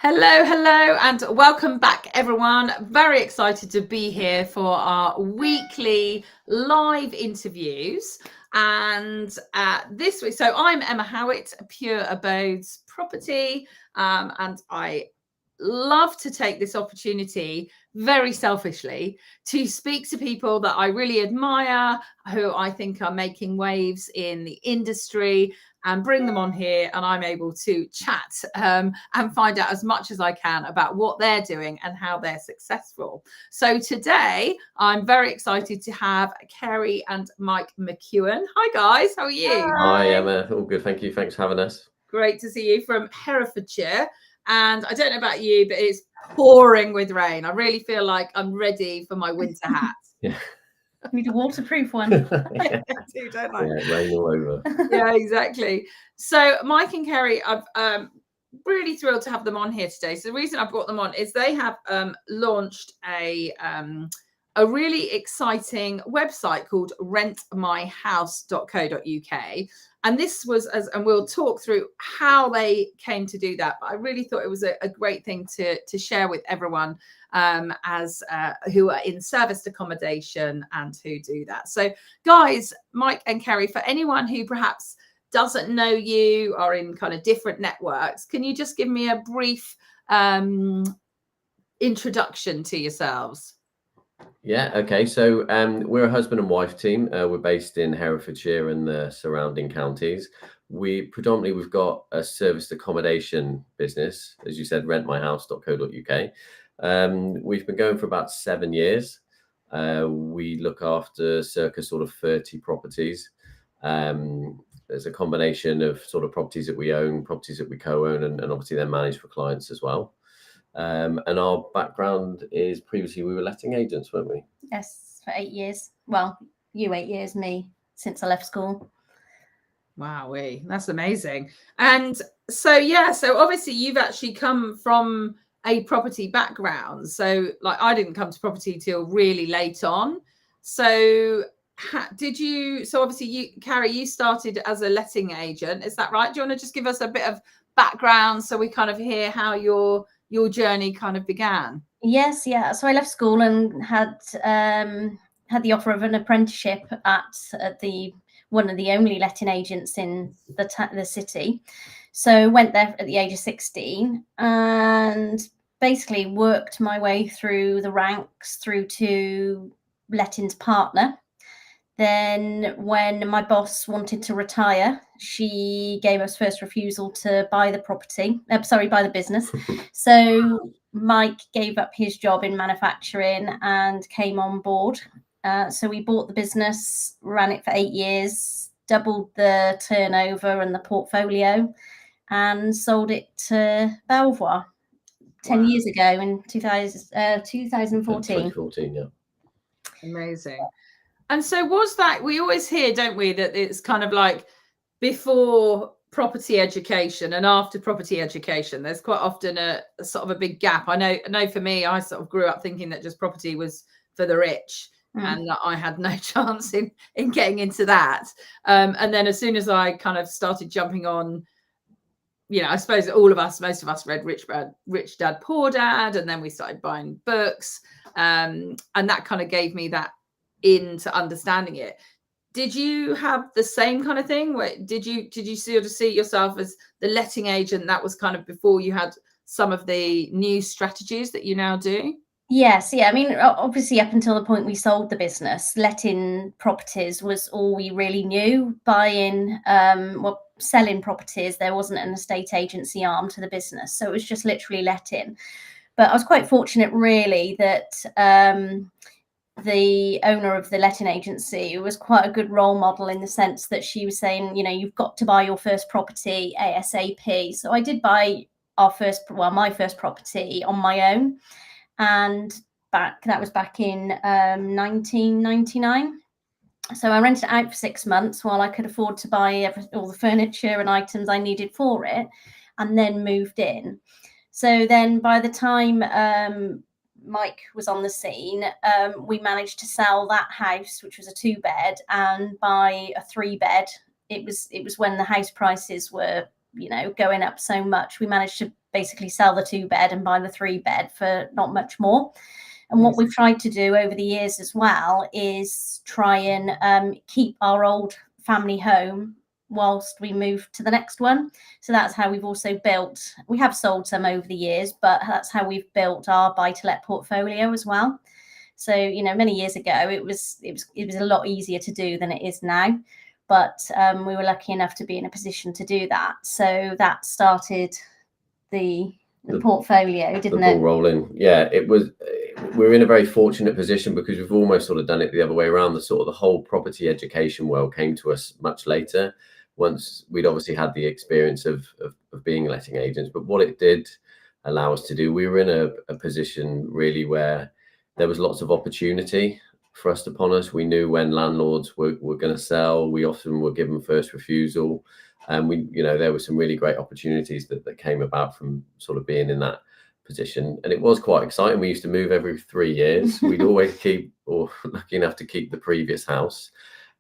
Hello, and welcome back, everyone. Very excited to be here for our weekly live interviews. And this week, so I'm Emma Howitt, Pure Abodes Property, and I love to take this opportunity very selfishly to speak to people that I really admire, who I think are making waves in the industry, and bring them on here, and I'm able to chat and find out as much as I can about what they're doing and how they're successful. So today I'm very excited to have Carey and Mike McEwen. Hi guys, how are you? Hi Emma, all good, thank you. Thanks for having us. Great to see you from Herefordshire. And I don't know about you, but it's pouring with rain. I really feel like I'm ready for my winter hat. Yeah. I need a waterproof one. I do, don't I? Yeah, rain all over. Yeah, exactly. So Mike and Carey, I've really thrilled to have them on here today. So the reason I brought them on is they have launched a really exciting website called rentmyhouse.co.uk. And this was, and we'll talk through how they came to do that. But I really thought it was a great thing to share with everyone as who are in serviced accommodation and who do that. So guys, Mike and Carey, for anyone who perhaps doesn't know you, are in kind of different networks, can you just give me a brief introduction to yourselves? Yeah, okay. So we're a husband and wife team. We're based in Herefordshire and the surrounding counties. We've got a serviced accommodation business, as you said, rentmyhouse.co.uk. We've been going for about 7 years. We look after circa sort of 30 properties. There's a combination of sort of properties that we own, properties that we co-own, and obviously they're managed for clients as well. And our background is previously we were letting agents, weren't we? Yes, for 8 years. Well, you 8 years, me since I left school. Wow, that's amazing. And so obviously you've actually come from a property background. So like I didn't come to property till really late on. So obviously you, Carey, you started as a letting agent, is that right? Do you want to just give us a bit of background so we kind of hear how your journey kind of began? Yes, yeah. So I left school and had the offer of an apprenticeship at the one of the only letting agents in the city. So went there at the age of 16 and basically worked my way through the ranks through to lettings partner. Then when my boss wanted to retire, she gave us first refusal to buy the buy the business. So Mike gave up his job in manufacturing and came on board. So we bought the business, ran it for 8 years, doubled the turnover and the portfolio, and sold it to Belvoir 10 years ago in 2014. 2014, yeah. Amazing. And so was that, we always hear, don't we, that it's kind of like before property education and after property education, there's quite often a sort of a big gap. I know for me, I sort of grew up thinking that just property was for the rich and that I had no chance in getting into that. And then as soon as I kind of started jumping on, you know, I suppose most of us read Rich Dad, Poor Dad, and then we started buying books. And that kind of gave me that into understanding it. Did you have the same kind of thing? Did you sort of see yourself as the letting agent? That was kind of before you had some of the new strategies that you now do? Yes, yeah. I mean, obviously, up until the point we sold the business, letting properties was all we really knew. Selling properties, there wasn't an estate agency arm to the business, so it was just literally letting. But I was quite fortunate, really, that the owner of the letting agency was quite a good role model in the sense that she was saying, you know, you've got to buy your first property ASAP. So I did buy my first property on my own, and that was back in 1999. So I rented it out for 6 months while I could afford to buy all the furniture and items I needed for it, and then moved in. So then by the time Mike was on the scene, we managed to sell that house, which was a 2-bed, and buy a 3-bed. It was when the house prices were going up so much, we managed to basically sell the 2-bed and buy the 3-bed for not much more. And what we've tried to do over the years as well is try and keep our old family home whilst we move to the next one. So that's how we've also built, we have sold some over the years, but that's how we've built our buy-to-let portfolio as well. So, many years ago, it was a lot easier to do than it is now. But we were lucky enough to be in a position to do that. So that started the portfolio, didn't it? The ball rolling. Yeah, we're in a very fortunate position because we've almost sort of done it the other way around. The whole property education world came to us much later, once we'd obviously had the experience of being letting agents. But what it did allow us to do, we were in a position really where there was lots of opportunity thrust upon us. We knew when landlords were going to sell. We often were given first refusal. And there were some really great opportunities that came about from sort of being in that position. And it was quite exciting. We used to move every 3 years. We'd always lucky enough to keep the previous house.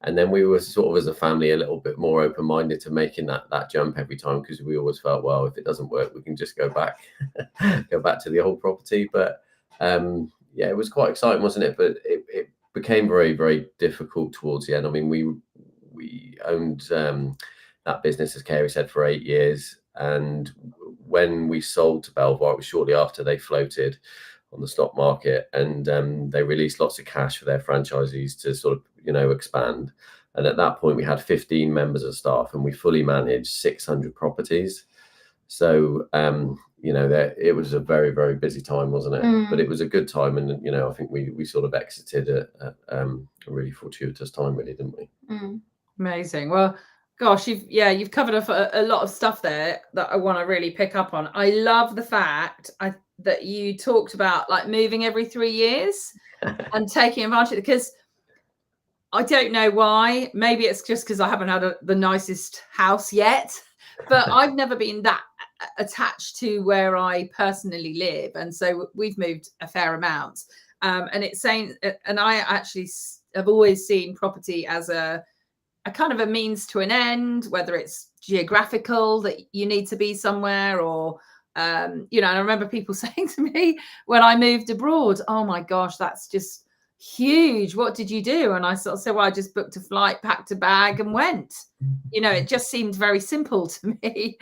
And then we were sort of, as a family, a little bit more open-minded to making that jump every time, because we always felt, well, if it doesn't work, we can just go back to the old property. But yeah, it was quite exciting, wasn't it? But it became very, very difficult towards the end. I mean, we owned that business, as Carey said, for 8 years. And when we sold to Belvoir, it was shortly after they floated on the stock market, and they released lots of cash for their franchisees to sort of, expand. And at that point, we had 15 members of staff, and we fully managed 600 properties. So, it was a very, very busy time, wasn't it? But it was a good time. And, I think we sort of exited at a really fortuitous time, really, didn't we? Amazing. Well, gosh, you've covered off a lot of stuff there that I want to really pick up on. I love the fact that you talked about like moving every 3 years and taking advantage, because I don't know why. Maybe it's just because I haven't had the nicest house yet, but I've never been that attached to where I personally live. And so we've moved a fair amount. And it's saying, and I actually have always seen property as a kind of a means to an end, whether it's geographical, that you need to be somewhere, or and I remember people saying to me when I moved abroad, oh my gosh, that's just huge, what did you do? And I sort of said, well, I just booked a flight, packed a bag and went. It just seemed very simple to me.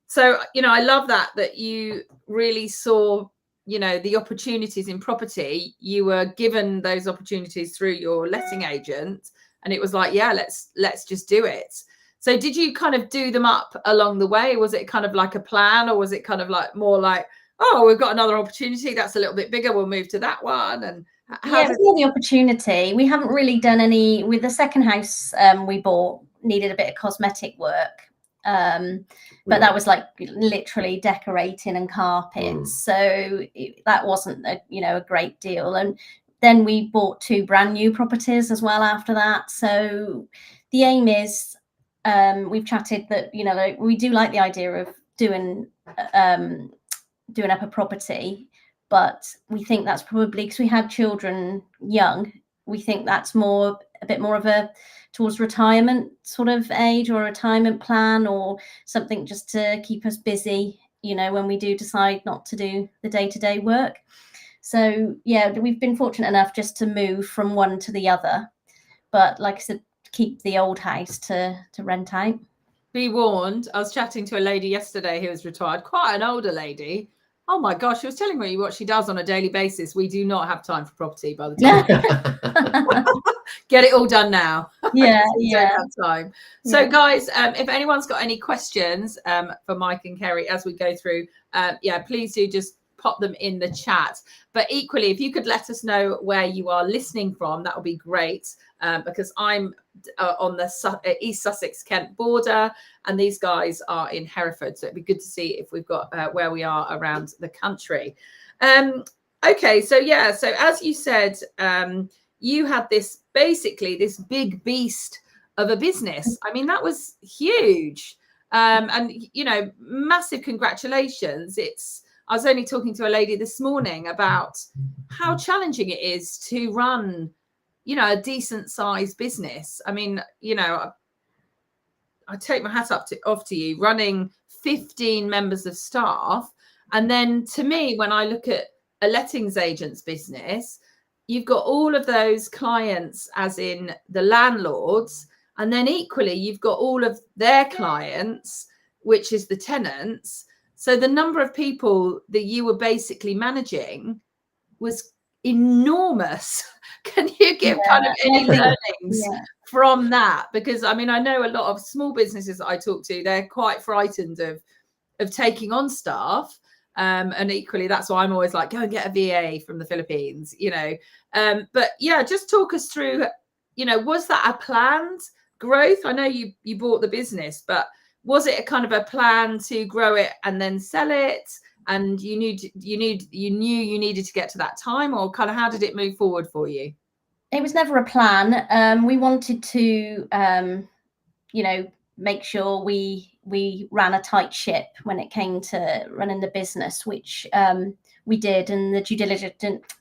So I love that you really saw the opportunities in property. You were given those opportunities through your letting agent, and it was like, yeah, let's just do it. So did you kind of do them up along the way? Was it kind of like a plan, or was it kind of like more like, oh, we've got another opportunity that's a little bit bigger, we'll move to that one? And it was more the opportunity. We haven't really done any with the second house we bought, needed a bit of cosmetic work. But that was like literally decorating and carpets. So that wasn't a great deal. And then we bought 2 brand new properties as well after that. So the aim is, we've chatted that, we do like the idea of doing up a property, but we think that's probably, because we had children young, we think that's a bit more of a towards retirement sort of age, or a retirement plan, or something just to keep us busy, when we do decide not to do the day-to-day work. So yeah, we've been fortunate enough just to move from one to the other, but like I said, keep the old house to rent out. Be warned, I was chatting to a lady yesterday who was retired, quite an older lady. Oh my gosh, she was telling me what she does on a daily basis. We do not have time for property by the time. Get it all done now. Yeah. Don't have time. So guys, if anyone's got any questions for Mike and Carey as we go through, please do just pop them in the chat. But equally, if you could let us know where you are listening from, that would be great, because I'm on the East Sussex Kent border, and these guys are in Hereford, so it'd be good to see if we've got where we are around the country. Okay, so as you said, you had this big beast of a business. I mean, that was huge, and massive congratulations. I was only talking to a lady this morning about how challenging it is to run, a decent sized business. I mean, I take my hat off to you, running 15 members of staff. And then to me, when I look at a lettings agent's business, you've got all of those clients, as in the landlords, and then equally you've got all of their clients, which is the tenants. So the number of people that you were basically managing was enormous. Can you give kind of any learnings from that? Because I mean, I know a lot of small businesses that I talk to, they're quite frightened of taking on staff. And equally, that's why I'm always like, go and get a VA from the Philippines, you know. But yeah, just talk us through, you know, was that a planned growth? I know you bought the business, but was it a kind of a plan to grow it and then sell it? And you knew you needed to get to that time, or kind of how did it move forward for you? It was never a plan. We wanted to, you know, make sure we ran a tight ship when it came to running the business, which we did, and the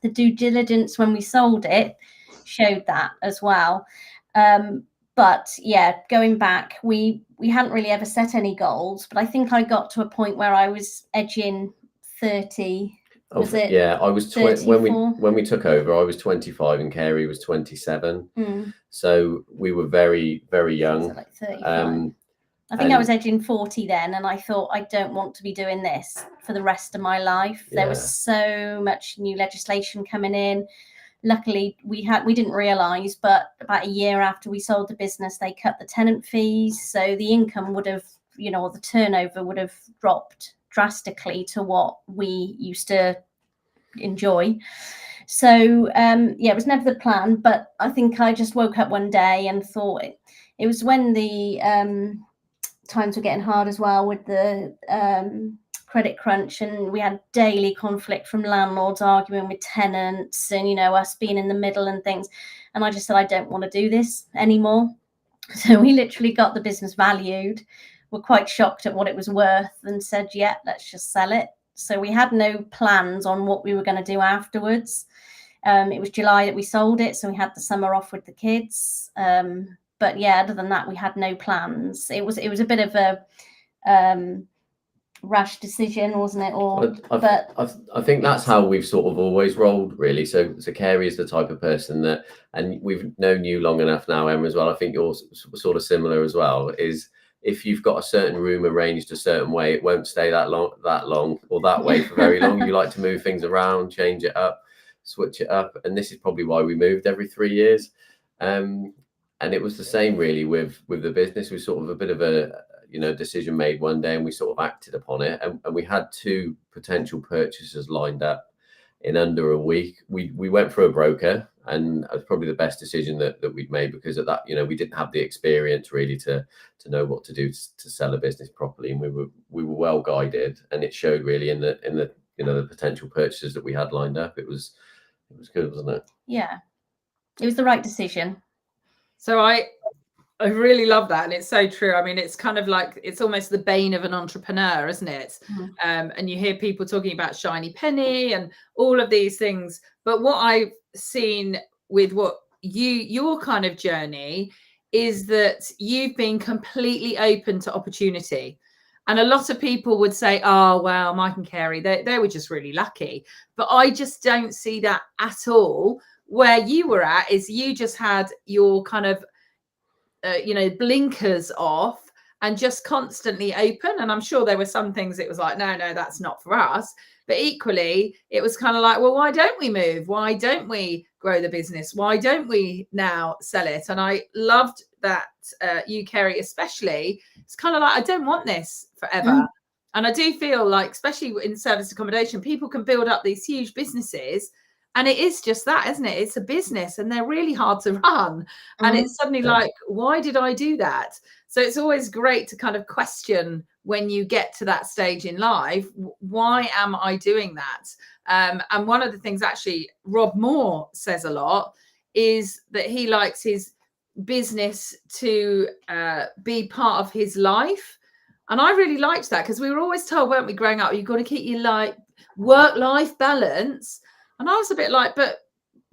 due diligence when we sold it showed that as well. But yeah, going back, we hadn't really ever set any goals, but I think I got to a point where I was edging 30. Yeah, I was when we took over, I was 25 and Carey was 27. So we were very, very young. So like 35. I think I was edging 40 then, and I thought, I don't want to be doing this for the rest of my life. There was so much new legislation coming in. Luckily, we didn't realise, but about a year after we sold the business, they cut the tenant fees. So the income would have, you know, or the turnover would have dropped drastically to what we used to enjoy. So yeah, it was never the plan, but I think I just woke up one day and thought it was when the times were getting hard as well with the credit crunch, and we had daily conflict from landlords arguing with tenants, and you know, us being in the middle and things. And I just said, I don't want to do this anymore. So we literally got the business valued, were quite shocked at what it was worth, and said, yeah, let's just sell it. So we had no plans on what we were going to do afterwards. It was July that we sold it, so we had the summer off with the kids. But yeah, other than that, we had no plans. It was a bit of a rash decision, wasn't it? I think that's how we've sort of always rolled, really. So Carey is the type of person that, and we've known you long enough now, Emma, as well. I think you're sort of similar as well. Is if you've got a certain room arranged a certain way, it won't stay that long or that way for very long. You like to move things around, change it up, switch it up, and this is probably why we moved every 3 years. And it was the same really with the business. We sort of a bit of a decision made one day, and we sort of acted upon it. And we had 2 potential purchasers lined up in under a week. We went for a broker, and it was probably the best decision that we'd made, because at that, we didn't have the experience really to know what to do to sell a business properly, and we were well guided, and it showed really in the the potential purchasers that we had lined up. It was good, wasn't it? Yeah, it was the right decision. So I really love that, and it's so true. I mean, it's kind of like, it's almost the bane of an entrepreneur, isn't it? And you hear people talking about shiny penny and all of these things, but what I've seen with what your kind of journey is that you've been completely open to opportunity. And a lot of people would say, oh, well, Mike and Carey, they were just really lucky. But I just don't see that at all. Where you were at is you just had your kind of, blinkers off and just constantly open. And I'm sure there were some things it was like, no, that's not for us. But equally, it was kind of like, well, why don't we move? Why don't we grow the business? Why don't we now sell it? And I loved that you, Carey, especially, it's kind of like, I don't want this forever. And I do feel like, especially in service accommodation, people can build up these huge businesses. And it is just that, isn't it? It's a business, and they're really hard to run. And it's suddenly like, why did I do that? So it's always great to kind of question when you get to that stage in life, why am I doing that? And one of the things actually Rob Moore says a lot is that he likes his business to be part of his life. And I really liked that, because we were always told, weren't we, growing up, you've got to keep your work-life balance. And I was a bit like, but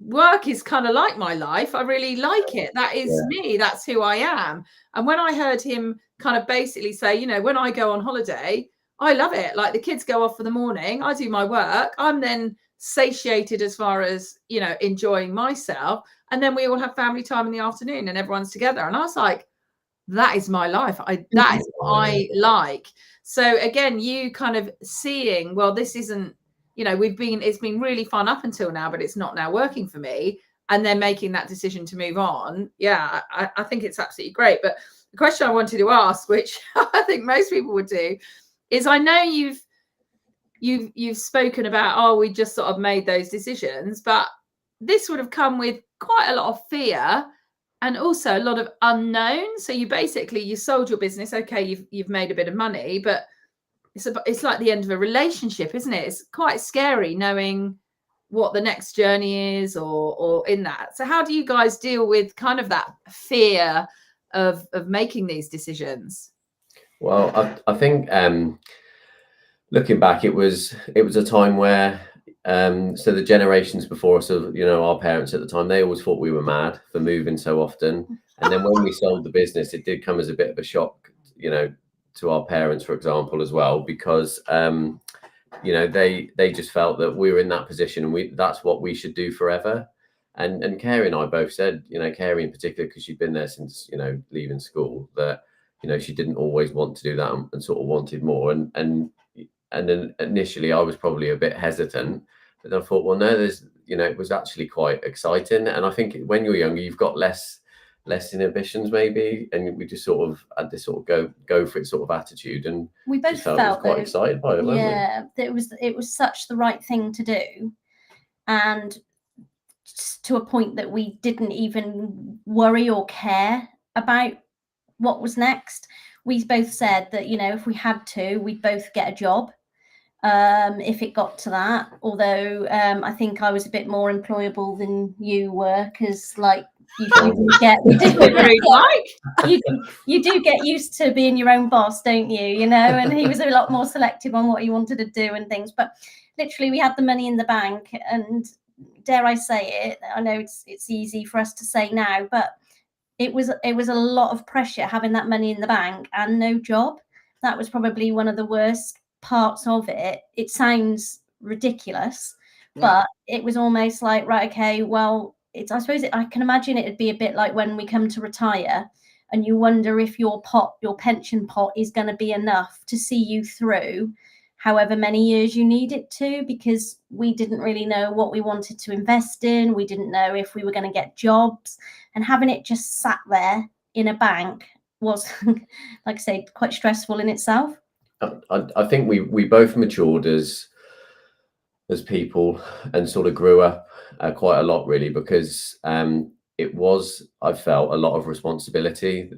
work is kind of like my life. I really like it. That is me. That's who I am. And when I heard him kind of basically say, you know, when I go on holiday, I love it. Like the kids go off for the morning, I do my work, I'm then satiated as far as, you know, enjoying myself. And then we all have family time in the afternoon and everyone's together. And I was like, that is my life. That is what I like. So again, you kind of seeing, well, this isn't, you know, it's been really fun up until now, but it's not now working for me. And then making that decision to move on. Yeah, I think it's absolutely great. But the question I wanted to ask, which I think most people would do, is I know you've spoken about, oh, we just sort of made those decisions, but this would have come with quite a lot of fear and also a lot of unknown. So you sold your business. Okay, you've made a bit of money, but it's like the end of a relationship, isn't it? It's quite scary knowing what the next journey is or in that. So how do you guys deal with kind of that fear of making these decisions? Well, I think looking back, it was a time where so the generations before us, you know, our parents at the time, they always thought we were mad for moving so often. And then when we sold the business, it did come as a bit of a shock, you know, to our parents, for example, as well, because you know, they just felt that we were in that position and that's what we should do forever. And Carey and I both said, you know, Carey in particular, because she'd been there since, you know, leaving school, that, you know, she didn't always want to do that and sort of wanted more. And then initially I was probably a bit hesitant, but then I thought, well, no, you know, it was actually quite exciting. And I think when you're younger, you've got less inhibitions maybe, and we just sort of had this sort of go for it sort of attitude, and we both felt quite excited by it. Yeah, it was such the right thing to do, and to a point that we didn't even worry or care about what was next. We both said that, you know, if we had to, we'd both get a job if it got to that. Although I think I was a bit more employable than you were, because like you do get used to being your own boss, don't you? You know, and he was a lot more selective on what he wanted to do and things. But literally, we had the money in the bank, and dare I say it, I know it's easy for us to say now, but it was a lot of pressure having that money in the bank and no job. That was probably one of the worst parts of it. It sounds ridiculous, but it was almost like, right, okay, well, I suppose I can imagine it'd be a bit like when we come to retire and you wonder if your pension pot is going to be enough to see you through however many years you need it to, because we didn't really know what we wanted to invest in. We didn't know if we were going to get jobs, and having it just sat there in a bank was, like I say, quite stressful in itself. I think we both matured as people and sort of grew up quite a lot, really, because it was, I felt, a lot of responsibility.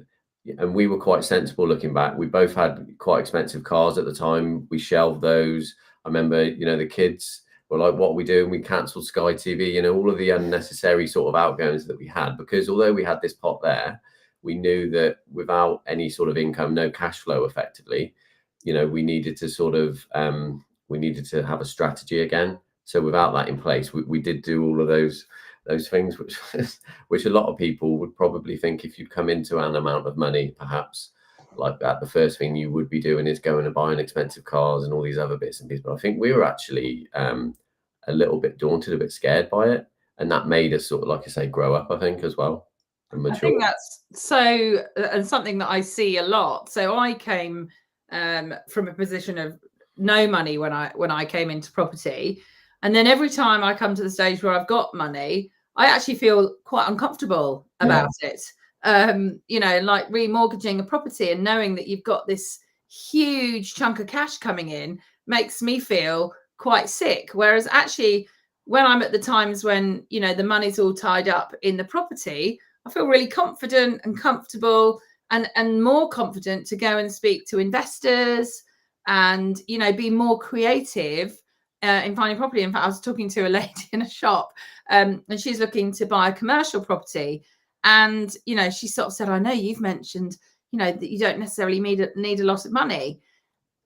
And we were quite sensible looking back. We both had quite expensive cars at the time. We shelved those. I remember, you know, the kids were like, what are we doing? We cancelled Sky TV, you know, all of the unnecessary sort of outgoings that we had, because although we had this pot there, we knew that without any sort of income, no cash flow effectively, you know, we needed to sort of, we needed to have a strategy again. So without that in place, we did do all of those things, which a lot of people would probably think, if you come into an amount of money, perhaps like that, the first thing you would be doing is going and buying expensive cars and all these other bits and pieces. But I think we were actually a little bit daunted, a bit scared by it, and that made us sort of, like I say, grow up, I think, as well, and mature. I think that's so, and something that I see a lot. So I came from a position of no money when I came into property. And then every time I come to the stage where I've got money, I actually feel quite uncomfortable about it. You know, like remortgaging a property and knowing that you've got this huge chunk of cash coming in makes me feel quite sick. Whereas actually, when I'm at the times when, you know, the money's all tied up in the property, I feel really confident and comfortable and more confident to go and speak to investors and, you know, be more creative in finding property. In fact, I was talking to a lady in a shop and she's looking to buy a commercial property. And, you know, she sort of said, I know you've mentioned, you know, that you don't necessarily need a lot of money.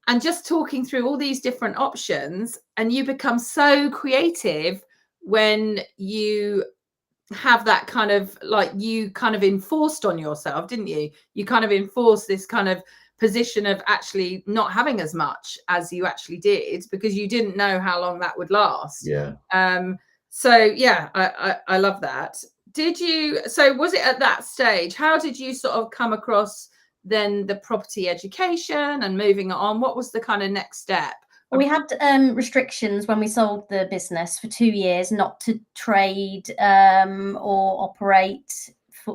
And just talking through all these different options, and you become so creative when you have that kind of, like, you kind of enforced on yourself, didn't you? You kind of enforced this kind of position of actually not having as much as you actually did, because you didn't know how long that would last. Yeah. So yeah, I love that. So was it at that stage, how did you sort of come across then the property education and moving on? What was the kind of next step? We had restrictions when we sold the business for 2 years, not to trade or operate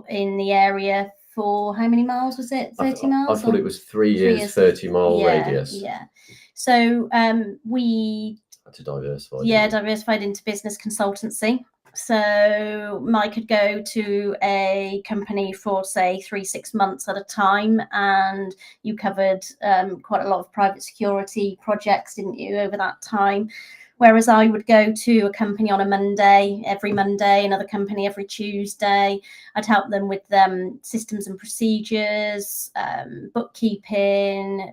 in the area for how many miles was it? 30 miles? I thought it was 3 years, 30-mile radius. Yeah. So we had to diversify. Yeah, diversified into business consultancy. So Mike could go to a company for, say, 3-6 months at a time, and you covered quite a lot of private security projects, didn't you, over that time? Whereas I would go to a company on a Monday, every Monday, another company every Tuesday. I'd help them with systems and procedures, bookkeeping.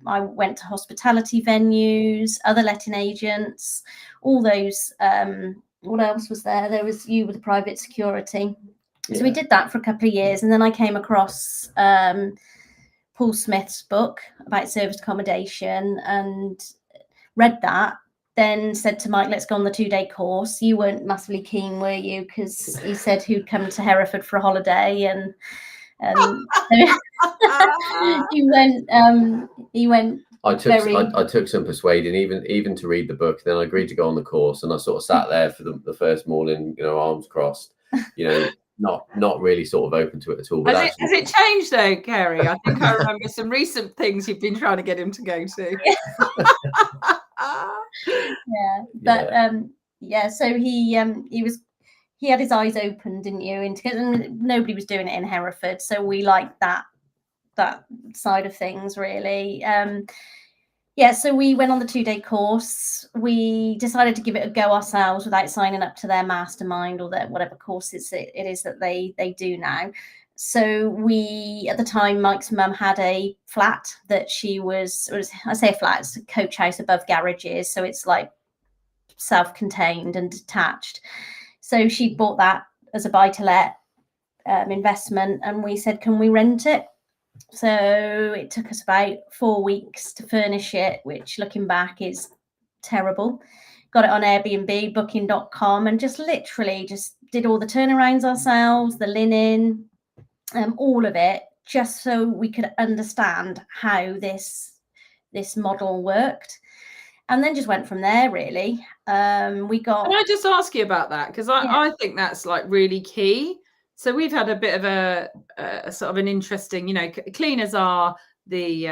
I went to hospitality venues, other letting agents, all those. What else was there? There was you with the private security. Yeah. So we did that for a couple of years, and then I came across Paul Smith's book about serviced accommodation and read that. Then said to Mike, let's go on the 2-day course. You weren't massively keen, were you? Because he said he'd come to Hereford for a holiday, and he went. I took some persuading, even to read the book. Then I agreed to go on the course, and I sort of sat there for the first morning, arms crossed, not really sort of open to it at all. But has it changed though, Carey? I think I remember some recent things you've been trying to get him to go to. So he had his eyes open, didn't you? And nobody was doing it in Hereford, so we liked that side of things, really. So we went on the 2-day course. We decided to give it a go ourselves without signing up to their mastermind or their whatever courses it is that they do now. So we, at the time, Mike's mum had a flat that I say a flat, it's a coach house above garages, so it's like self-contained and detached. So she bought that as a buy-to-let investment, and we said, can we rent it? So it took us about 4 weeks to furnish it, which looking back is terrible. Got it on Airbnb, booking.com, and just literally just did all the turnarounds ourselves, the linen, all of it, just so we could understand how this model worked. And then just went from there, really. Can I just ask you about that? Because I think that's like really key. So we've had a bit of a sort of an interesting, cleaners are the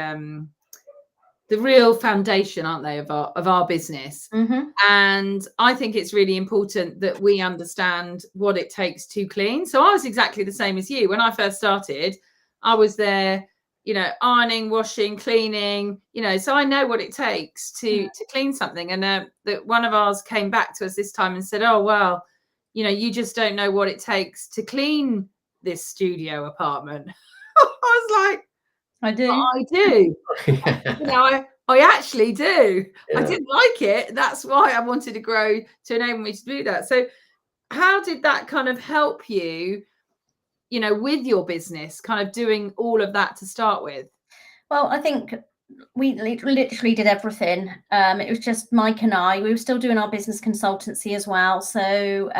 real foundation, aren't they, of our business? Mm-hmm. And I think it's really important that we understand what it takes to clean. So I was exactly the same as you. When I first started, I was there, ironing, washing, cleaning, so I know what it takes to clean something. And that one of ours came back to us this time and said, oh, well, you just don't know what it takes to clean this studio apartment. I was like, I do. I actually do. Yeah. I didn't like it. That's why I wanted to grow to enable me to do that. So how did that kind of help you, with your business, kind of doing all of that to start with? Well, I think we literally did everything. It was just Mike and I. We were still doing our business consultancy as well. So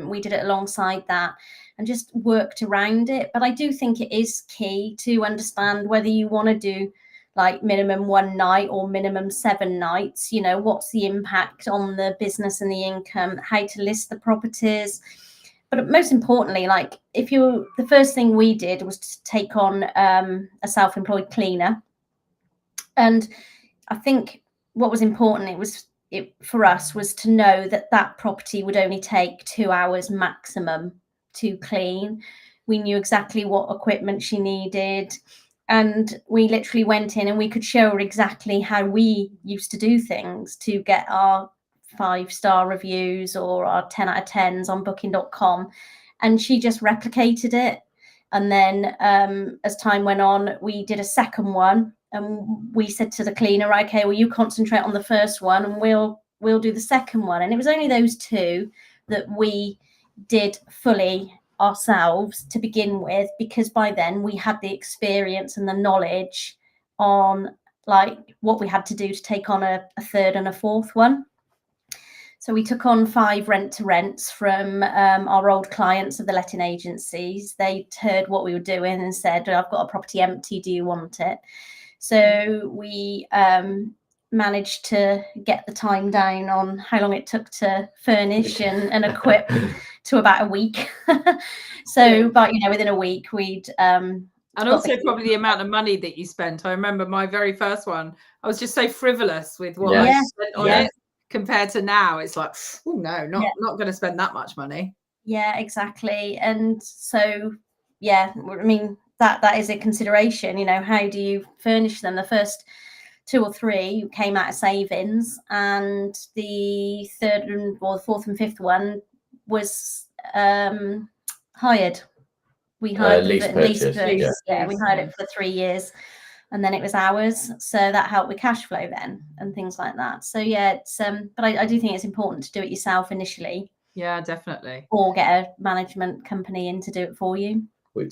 we did it alongside that and just worked around it. But I do think it is key to understand whether you want to do like minimum 1 night or minimum 7 nights. What's the impact on the business and the income, how to list the properties. But most importantly, like the first thing we did was to take on a self-employed cleaner. And I think what was important, for us was to know that property would only take 2 hours maximum to clean. We knew exactly what equipment she needed. And we literally went in and we could show her exactly how we used to do things to get our 5-star reviews or our 10 out of 10s on booking.com. And she just replicated it. And then as time went on, we did a second one. And we said to the cleaner, okay, well, you concentrate on the first one and we'll do the second one. And it was only those 2 that we did fully ourselves to begin with, because by then we had the experience and the knowledge on like what we had to do to take on a third and a fourth one. So we took on 5 rent-to-rents from our old clients of the letting agencies. They heard what we were doing and said, I've got a property empty, do you want it? So we managed to get the time down on how long it took to furnish and equip to about a week. So, but, you know, within a week we'd... and also probably the amount of money that you spent. I remember my very first one, I was just so frivolous with what I spent on it. Compared to now, it's like, oh no, not going to spend that much money. Yeah, exactly. And so, yeah, I mean, that is a consideration. You know, how do you furnish them? The first 2 or 3 came out of savings, and the third and or the fourth and fifth one was hired. We hired lease purchase. Yeah, we hired it for 3 years. And then it was ours, so that helped with cash flow then and things like that. So yeah, it's but I do think it's important to do it yourself initially. Yeah, definitely. Or get a management company in to do it for you. We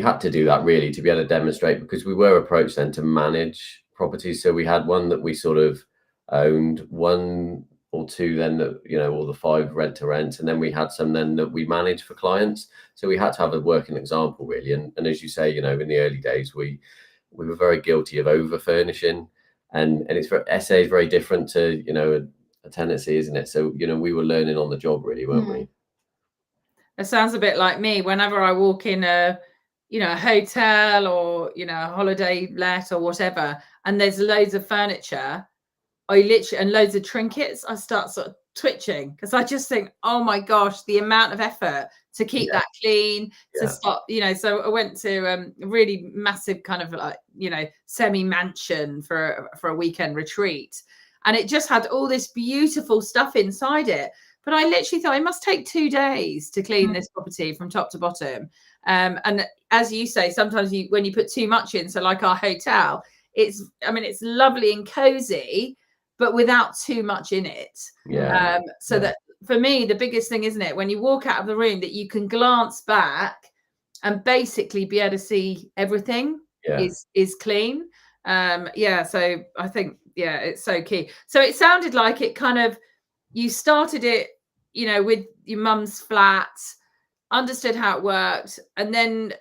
had to do that really to be able to demonstrate, because we were approached then to manage properties. So we had one that we sort of owned, 1 or 2 then that, you know, all the 5 rent-to-rent, and then we had some then that we managed for clients. So we had to have a working example really. And as you say, you know, in the early days we were very guilty of over furnishing, and it's SA is very different to, you know, a tenancy, isn't it? So, you know, we were learning on the job really, weren't we? It sounds a bit like me. Whenever I walk in a hotel or, you know, a holiday let or whatever, and there's loads of furniture, and loads of trinkets, I start sort of twitching, because I just think, oh my gosh, the amount of effort to keep that clean, to stop, you know. So I went to a really massive kind of like, you know, semi-mansion for a weekend retreat, and it just had all this beautiful stuff inside it. But I literally thought it must take 2 days to clean this property from top to bottom. And as you say, sometimes when you put too much in, so like our hotel, it's lovely and cozy, but without too much in it. That for me, the biggest thing, isn't it, when you walk out of the room, that you can glance back and basically be able to see everything is clean. So I think, it's so key. So it sounded like it kind of, you started it, you know, with your mum's flat, understood how it worked, and then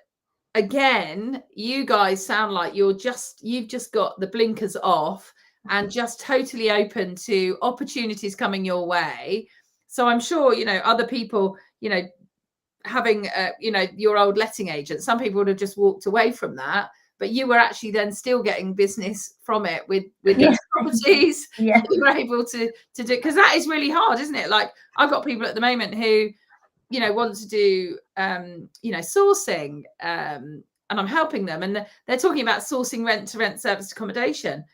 again, you guys sound like you've just got the blinkers off and just totally open to opportunities coming your way. So I'm sure, you know, other people, you know, having you know, your old letting agent, some people would have just walked away from that, but you were actually then still getting business from it with these properties. You were able to do, because that is really hard, isn't it? Like, I've got people at the moment who, you know, want to do you know, sourcing, and I'm helping them, and they're talking about sourcing rent-to-rent service accommodation.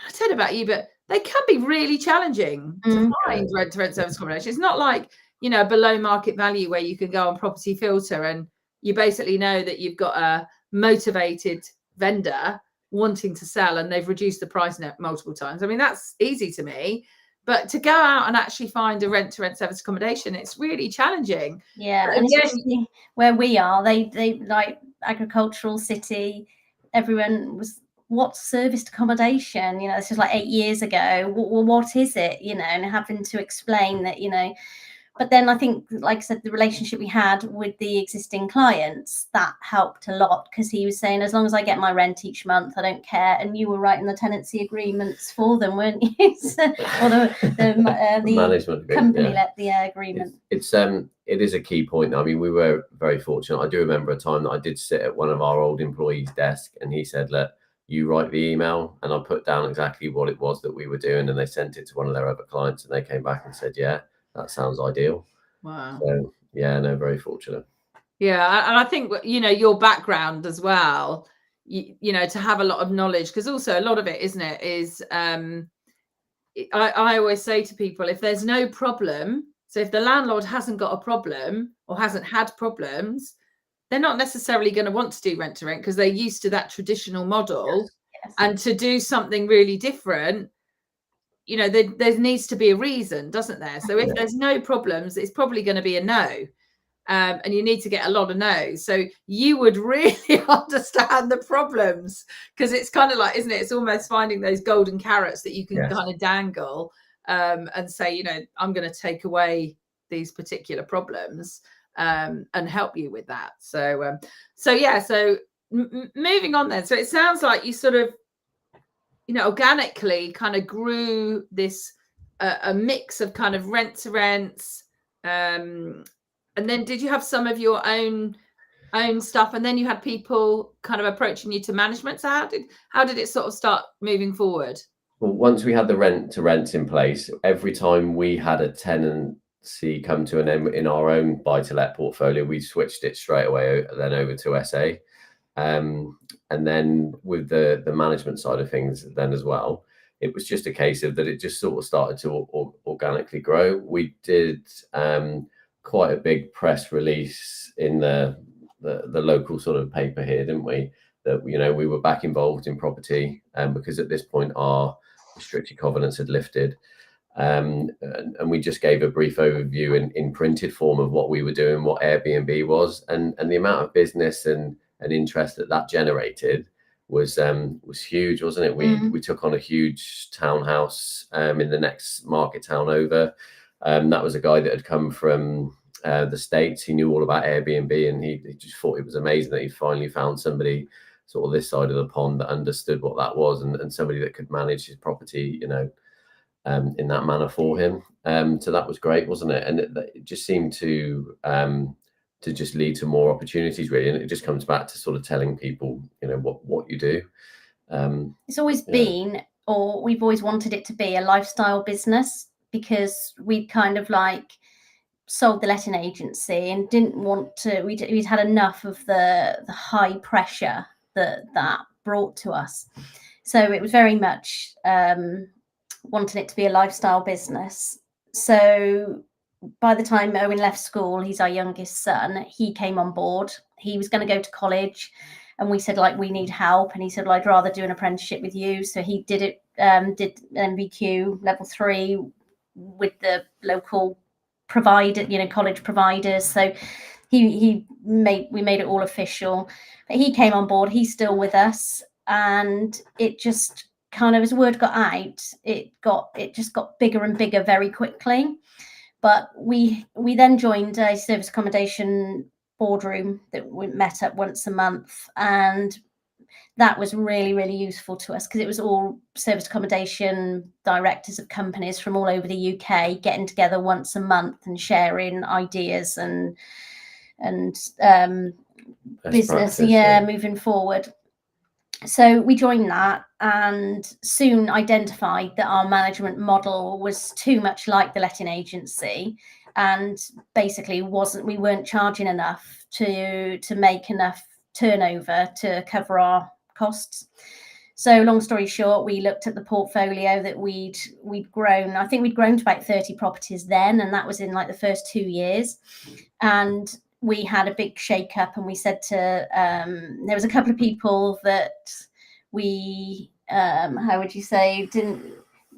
I don't know about you, but they can be really challenging to find rent-to-rent service accommodation. It's not like, you know, below market value where you can go on Property Filter and you basically know that you've got a motivated vendor wanting to sell and they've reduced the price multiple times. I mean, that's easy to me. But to go out and actually find a rent-to-rent service accommodation, it's really challenging. Yeah, and especially where we are, they like agricultural city. Everyone was, what serviced accommodation? You know, this was like 8 years ago. Well, what is it? You know, and having to explain that, you know. But then I think, like I said, the relationship we had with the existing clients, that helped a lot, because he was saying, as long as I get my rent each month, I don't care. And you were writing the tenancy agreements for them, weren't you? Or the management company let the agreement. It is a key point. I mean, we were very fortunate. I do remember a time that I did sit at one of our old employees' desk, and he said, look, you write the email, and I put down exactly what it was that we were doing, and they sent it to one of their other clients, and they came back and said, yeah, that sounds ideal. Wow. So yeah, no, very fortunate. Yeah, and I think, you know, your background as well, you know, to have a lot of knowledge, because also a lot of it, isn't it, is I always say to people, if there's no problem, so if the landlord hasn't got a problem or hasn't had problems, they're not necessarily going to want to do rent to rent, because they're used to that traditional model. And to do something really different, you know, there needs to be a reason, doesn't there? So if there's no problems, it's probably going to be a no. And you need to get a lot of no's. So you would really understand the problems, because it's kind of like, isn't it? It's almost finding those golden carrots that you can kind of dangle and say, you know, I'm going to take away these particular problems and help you with that. So moving on then. So it sounds like you sort of, you know, organically kind of grew this a mix of kind of rent to rents. And then did you have some of your own stuff, and then you had people kind of approaching you to management? So how did it sort of start moving forward? Well, once we had the rent to rent in place, every time we had a tenancy come to an end in our own buy-to-let portfolio, we switched it straight away then over to SA. And then with the management side of things then as well, it was just a case of that it just sort of started to organically grow. We did quite a big press release in the local sort of paper here, didn't we? That, you know, we were back involved in property, because at this point our restricted covenants had lifted, and we just gave a brief overview in printed form of what we were doing, what Airbnb was, and the amount of business and interest that generated was huge, wasn't it? We took on a huge townhouse in the next market town over. That was a guy that had come from the States. He knew all about Airbnb, and he just thought it was amazing that he finally found somebody sort of this side of the pond that understood what that was, and somebody that could manage his property, you know, in that manner for him. So that was great, wasn't it? And it just seemed to just lead to more opportunities, really. And it just comes back to sort of telling people, you know, what you do. It's always been, or we've always wanted it to be, a lifestyle business, because we kind of like sold the letting agency and didn't want to, we'd had enough of the high pressure that brought to us. So it was very much wanting it to be a lifestyle business. So by the time Owen left school, he's our youngest son, he came on board. He was going to go to college, and we said, like, we need help. And he said, well, I'd rather do an apprenticeship with you. So he did it, did MVQ level 3 with the local provider, you know, college providers. So we made it all official. But he came on board. He's still with us, and it just kind of, as word got out, it just got bigger and bigger very quickly. But we then joined a service accommodation boardroom that we met up once a month, and that was really, really useful to us, because it was all service accommodation directors of companies from all over the UK getting together once a month and sharing ideas and business, moving forward. So we joined that, and soon identified that our management model was too much like the letting agency, and basically we weren't charging enough to make enough turnover to cover our costs. So long story short, we looked at the portfolio that we'd grown. I think we'd grown to about 30 properties then, and that was in like the first 2 years. And we had a big shake up, and we said to there was a couple of people that we how would you say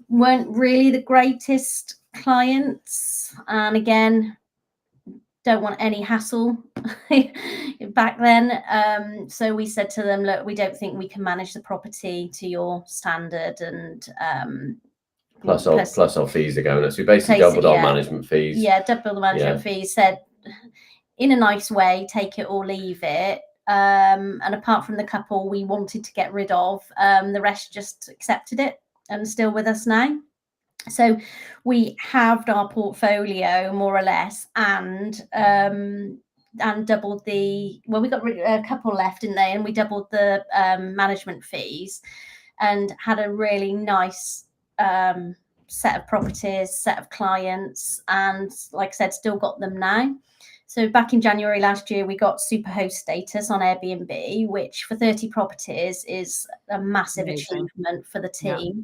weren't really the greatest clients, and again, don't want any hassle back then. So we said to them, look, we don't think we can manage the property to your standard, and plus our fees are going up. So we basically doubled our management fees. Yeah, doubled the management fees. Said, in a nice way, take it or leave it. And apart from the couple we wanted to get rid of, the rest just accepted it and are still with us now. So we halved our portfolio more or less, and doubled we got a couple left, didn't they? And we doubled the management fees, and had a really nice set of properties, set of clients, and like I said, still got them now. So back in January last year, we got superhost status on Airbnb, which for 30 properties is a massive achievement for the team. Yeah.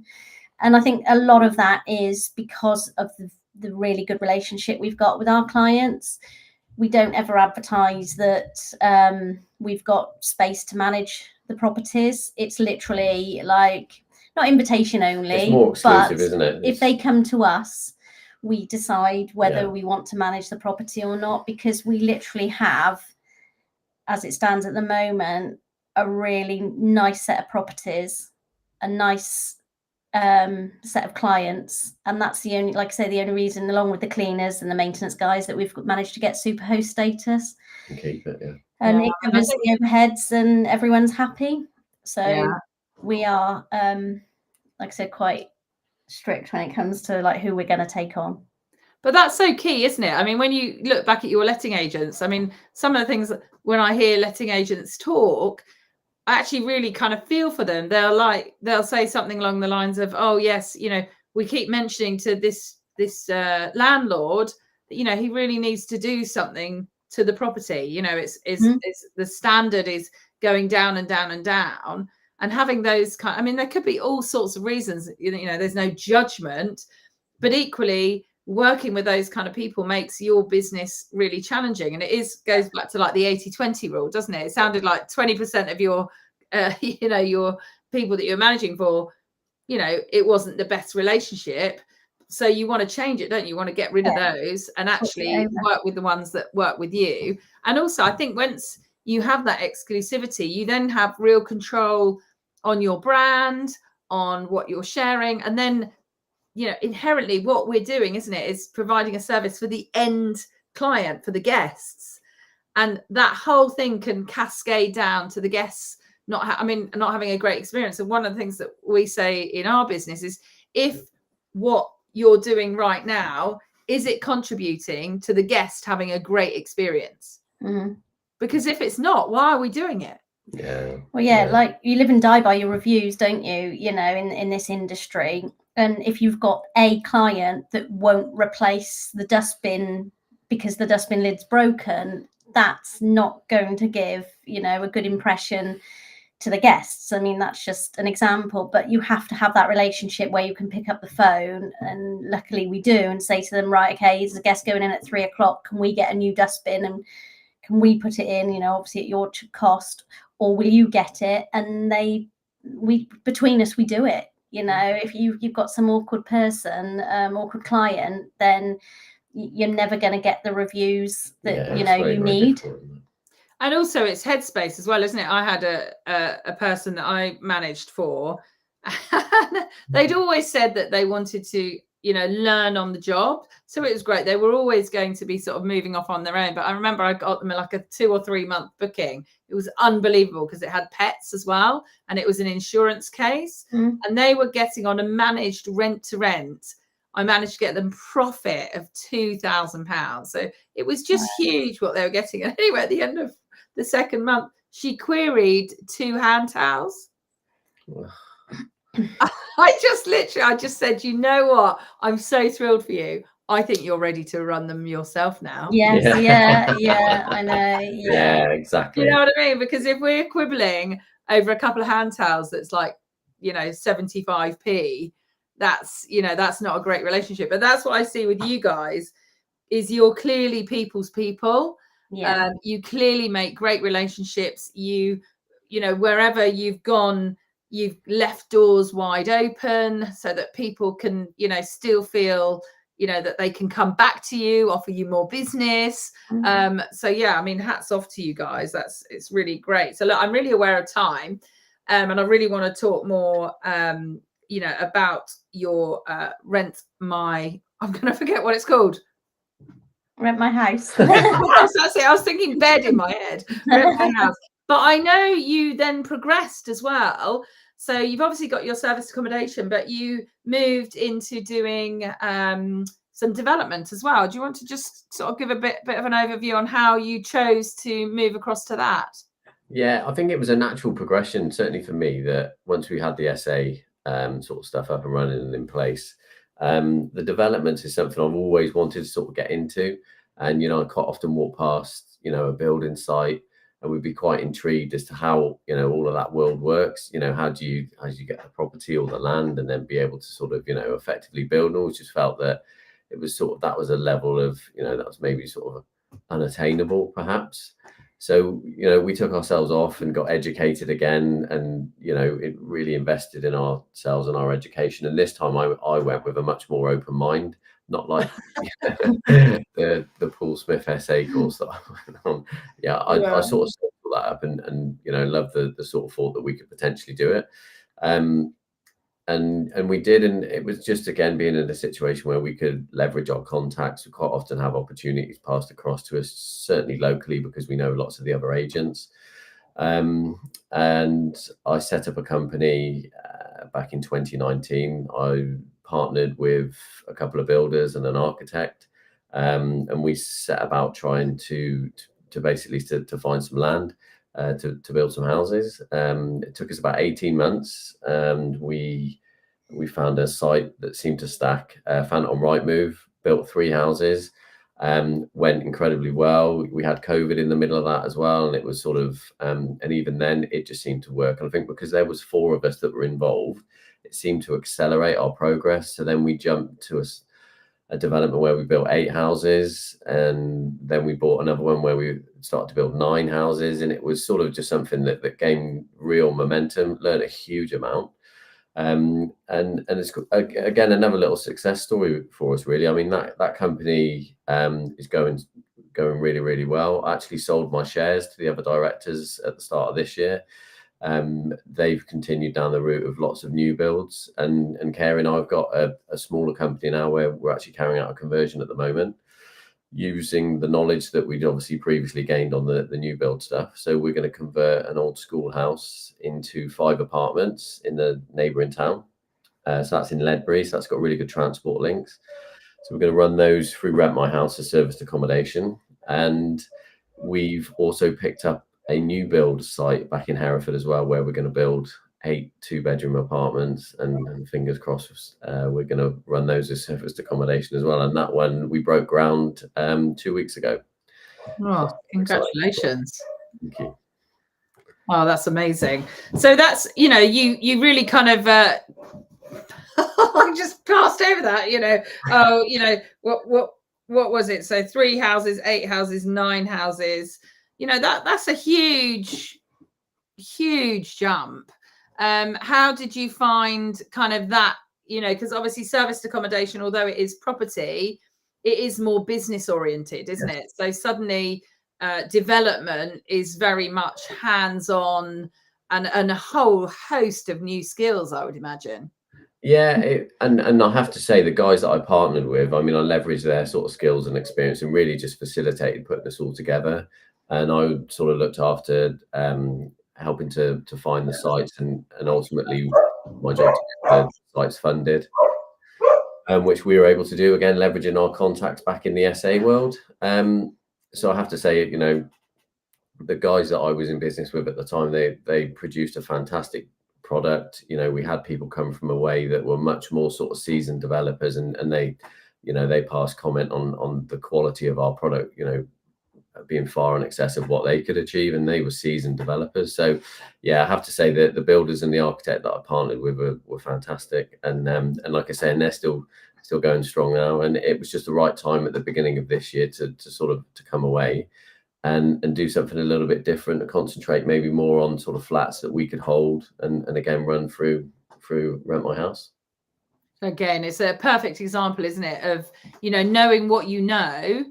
And I think a lot of that is because of the really good relationship we've got with our clients. We don't ever advertise that we've got space to manage the properties. It's literally like, not invitation only. It's more exclusive, but isn't it? if they come to us, we decide whether Yeah. we want to manage the property or not, because we literally have, as it stands at the moment, a really nice set of properties, a nice set of clients, and that's the only, like I say, the only reason, along with the cleaners and the maintenance guys, that we've managed to get superhost status. And keep it, yeah. And Yeah, it covers the overheads and everyone's happy. So Yeah. we are, like I said, quite strict when it comes to like who we're going to take on. But that's so key, isn't it? I mean, when you look back at your letting agents, I mean, some of the things that when I hear letting agents talk, I actually really kind of feel for them. They'll say something along the lines of, oh yes, you know, we keep mentioning to this landlord that, you know, he really needs to do something to the property. You know, it's the standard is going down and down and down. And having those I mean, there could be all sorts of reasons, you know, there's no judgment, but equally working with those kind of people makes your business really challenging. And it goes back to like the 80-20 rule, doesn't it? It sounded like 20% of your you know, your people that you're managing for, you know, it wasn't the best relationship, so you want to change it, don't you? You want to get rid of those and actually work with the ones that work with you. And also I think once you have that exclusivity, you then have real control on your brand, on what you're sharing, and then, you know, inherently what we're doing, isn't it, is providing a service for the end client, for the guests, and that whole thing can cascade down to the guests not having a great experience. And one of the things that we say in our business is, if what you're doing right now, is it contributing to the guest having a great experience? Mm-hmm. Because if it's not, why are we doing it? Yeah. Well, yeah, like you live and die by your reviews, don't you? You know, in this industry. And if you've got a client that won't replace the dustbin because the dustbin lid's broken, that's not going to give, you know, a good impression to the guests. I mean, that's just an example, but you have to have that relationship where you can pick up the phone, and luckily we do, and say to them, right, okay, there's a guest going in at 3 o'clock. Can we get a new dustbin, and can we put it in, you know, obviously at your cost, or will you get it? And between us, we do it. You know, if you've got some awkward person, awkward client, then you're never going to get the reviews that, you know, you need. And also it's headspace as well, isn't it? I had a person that I managed for, and they'd always said that they wanted to, you know, learn on the job. So it was great. They were always going to be sort of moving off on their own. But I remember I got them like a 2 or 3 month booking. It was unbelievable because it had pets as well. And it was an insurance case. Mm. And they were getting on a managed rent to rent. I managed to get them profit of £2,000. So it was just huge what they were getting. And anyway, at the end of the second month, she queried 2 hand towels. I just said, you know what? I'm so thrilled for you. I think you're ready to run them yourself now. Yes, yeah, I know. Yeah, exactly. You know what I mean? Because if we're quibbling over a couple of hand towels that's like, you know, 75p, that's, you know, that's not a great relationship. But that's what I see with you guys, is you're clearly people's people. Yeah. You clearly make great relationships. You know, wherever you've gone, you've left doors wide open so that people can, you know, still feel, you know, that they can come back to you, offer you more business. Mm-hmm. So yeah, I mean, hats off to you guys. It's really great. So look, I'm really aware of time, and I really want to talk more, you know, about your I'm going to forget what it's called. Rent my house. That's it. I was thinking bed in my head. Rent my house. But I know you then progressed as well. So you've obviously got your service accommodation, but you moved into doing some development as well. Do you want to just sort of give a bit of an overview on how you chose to move across to that? Yeah, I think it was a natural progression, certainly for me, that once we had the SA sort of stuff up and running and in place, the development is something I've always wanted to sort of get into. And, you know, I quite often walk past, you know, a building site, and we'd be quite intrigued as to how, you know, all of that world works. You know, how do you get the property or the land and then be able to sort of, you know, effectively build? And always just felt that it was sort of, that was a level of, you know, that was maybe sort of unattainable perhaps. So, we took ourselves off and got educated again, and, it really invested in ourselves and our education. And this time I went with a much more open mind, not like the Paul Smith essay course that I went on. Yeah, I sort of set that up and love the sort of thought that we could potentially do it. And we did, and it was just, again, being in a situation where we could leverage our contacts. We quite often have opportunities passed across to us, certainly locally, because we know lots of the other agents. And I set up a company back in 2019. I partnered with a couple of builders and an architect, and we set about trying to basically to find some land to build some houses. It took us about 18 months, and we found a site that seemed to stack. Found it on Rightmove, built 3 houses, went incredibly well. We had COVID in the middle of that as well, and it was sort of, and even then it just seemed to work. And I think because there was 4 of us that were involved, it seemed to accelerate our progress. So then we jumped to a development where we built 8 houses, and then we bought another one where we started to build 9 houses, and it was sort of just something that gained real momentum. Learned a huge amount, and it's again another little success story for us, really. I mean, that company is going really, really well. I actually sold my shares to the other directors at the start of this year. They've continued down the route of lots of new builds, and Carey and I have got a smaller company now where we're actually carrying out a conversion at the moment, using the knowledge that we'd obviously previously gained on the new build stuff. So we're going to convert an old schoolhouse into 5 apartments in the neighbouring town. So that's in Ledbury, so that's got really good transport links. So we're going to run those through Rent My House as serviced accommodation. And we've also picked up a new build site back in Hereford as well, where we're going to build 8 2-bedroom apartments, and fingers crossed, we're going to run those as serviced accommodation as well. And that one we broke ground 2 weeks ago. Oh, congratulations. Thank you. Oh, that's amazing. So that's, you really kind of I just passed over that, what was it? So 3 houses, 8 houses, 9 houses. That's a huge jump. How did you find kind of that, because obviously serviced accommodation, although it is property, it is more business oriented, isn't it? So suddenly development is very much hands-on and a whole host of new skills, I would imagine. Yeah, and I have to say, the guys that I partnered with, I mean, I leveraged their sort of skills and experience and really just facilitated putting this all together. And I sort of looked after helping to find the sites, and ultimately my job to get the sites funded, which we were able to do, again, leveraging our contacts back in the SA world. So I have to say, the guys that I was in business with at the time, they produced a fantastic product. We had people come from away that were much more sort of seasoned developers, and they passed comment on the quality of our product, being far in excess of what they could achieve, and they were seasoned developers. So yeah, I have to say that the builders and the architect that I partnered with were fantastic, and like I say, and they're still going strong now. And it was just the right time at the beginning of this year to come away and do something a little bit different, and concentrate maybe more on sort of flats that we could hold, and again run through Rent My House. Again, it's a perfect example, isn't it, of knowing what you know,